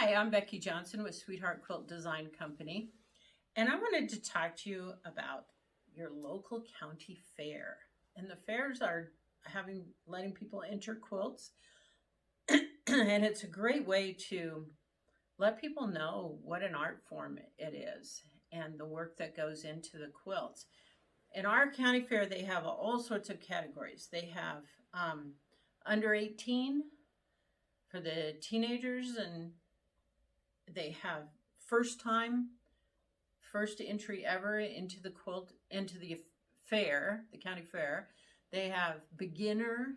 Hi, I'm Becky Johnson with Sweetheart Quilt Design Company, and I wanted to talk to you about your local county fair. And the fairs are letting people enter quilts, and it's a great way to let people know what an art form it is and the work that goes into the quilts. In our county fair, they have all sorts of categories. They have under 18 for the teenagers, and they have first entry ever into the fair, the county fair. They have beginner,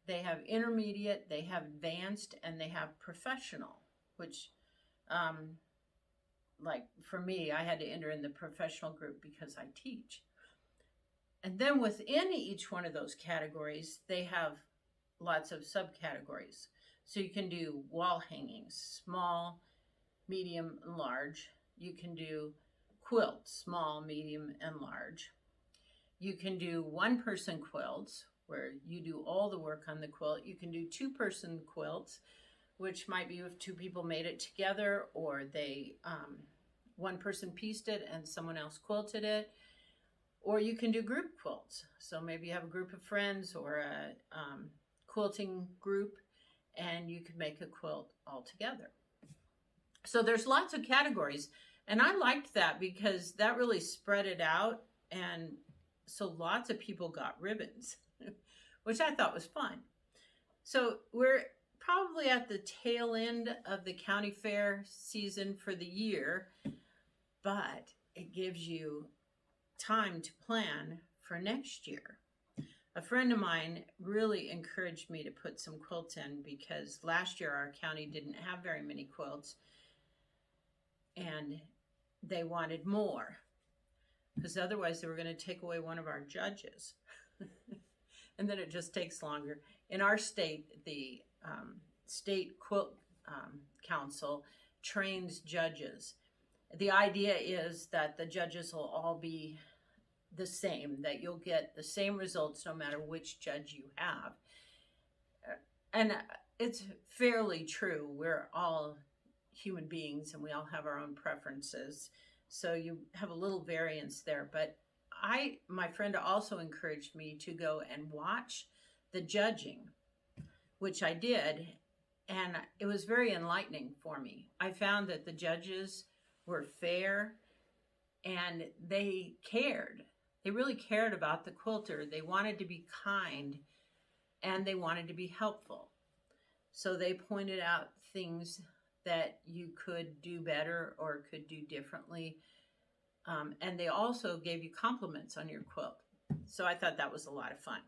they have intermediate, they have advanced, and they have professional, which like for me, I had to enter in the professional group because I teach. And then within each one of those categories, they have lots of subcategories. So you can do wall hangings, small, medium, and large. You can do quilts, small, medium, and large. You can do one-person quilts, where you do all the work on the quilt. You can do two-person quilts, which might be if two people made it together, or they one person pieced it and someone else quilted it. Or you can do group quilts. So maybe you have a group of friends or a quilting group, and you can make a quilt all together. So there's lots of categories, and I liked that because that really spread it out, and so lots of people got ribbons, which I thought was fun. So we're probably at the tail end of the county fair season for the year, but it gives you time to plan for next year. A friend of mine really encouraged me to put some quilts in because last year our county didn't have very many quilts, and they wanted more because otherwise they were going to take away one of our judges. And then it just takes longer. In our state, the state quilt council trains judges. The idea is that the judges will all be the same, that you'll get the same results no matter which judge you have. And it's fairly true. We're all human beings and we all have our own preferences. So you have a little variance there. But my friend also encouraged me to go and watch the judging, which I did. And it was very enlightening for me. I found that the judges were fair and they cared. They really cared about the quilter. They wanted to be kind and they wanted to be helpful. So they pointed out things that you could do better or could do differently. And they also gave you compliments on your quilt. So I thought that was a lot of fun.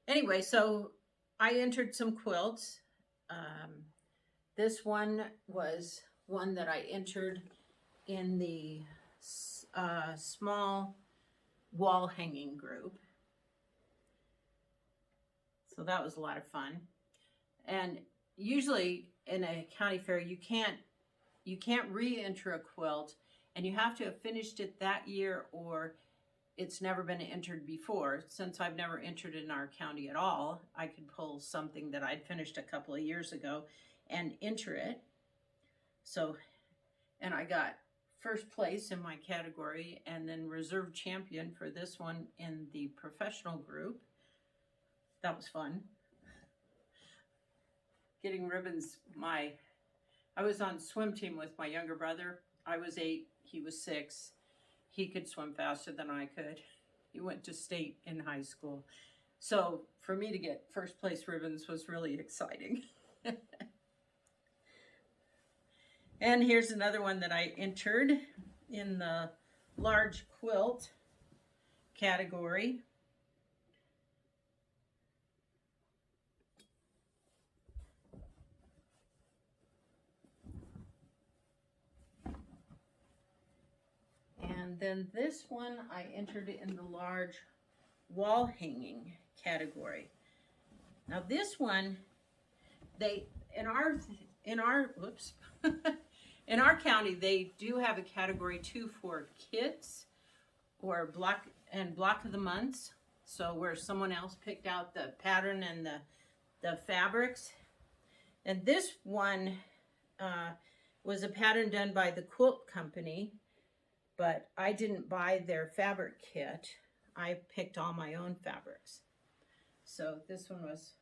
Anyway, so I entered some quilts. This one was one that I entered in the small wall hanging group. So that was a lot of fun. And usually in a county fair, you can't re-enter a quilt, and you have to have finished it that year or it's never been entered before. Since I've never entered in our county at all, I could pull something that I'd finished a couple of years ago and enter it. So, and I got first place in my category and then reserve champion for this one in the professional group. That was fun. Getting ribbons. I was on swim team with my younger brother. I was 8, he was 6. He could swim faster than I could. He went to state in high school. So for me to get first place ribbons was really exciting. And here's another one that I entered in the large quilt category. And then this one I entered in the large wall hanging category. Now this one, in our county, they do have a category 2 for kits or block of the months. So where someone else picked out the pattern and the fabrics. And this one was a pattern done by the Quilt Company, but I didn't buy their fabric kit. I picked all my own fabrics. So this one was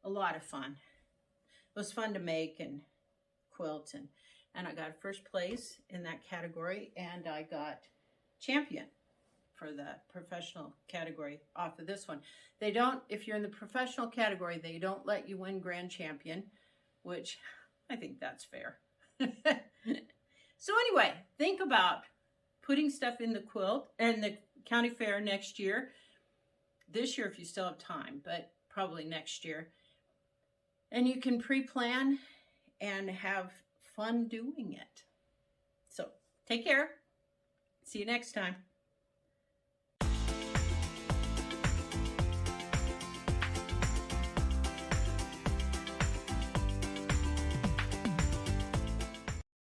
a lot of fun. It was fun to make and quilt, and I got first place in that category, and I got champion for the professional category off of this one. They don't, if you're in the professional category, they don't let you win grand champion, which I think that's fair. So anyway, think about putting stuff in the quilt and the county fair next year. This year if you still have time, but probably next year. And you can pre-plan and have fun doing it. So take care. See you next time.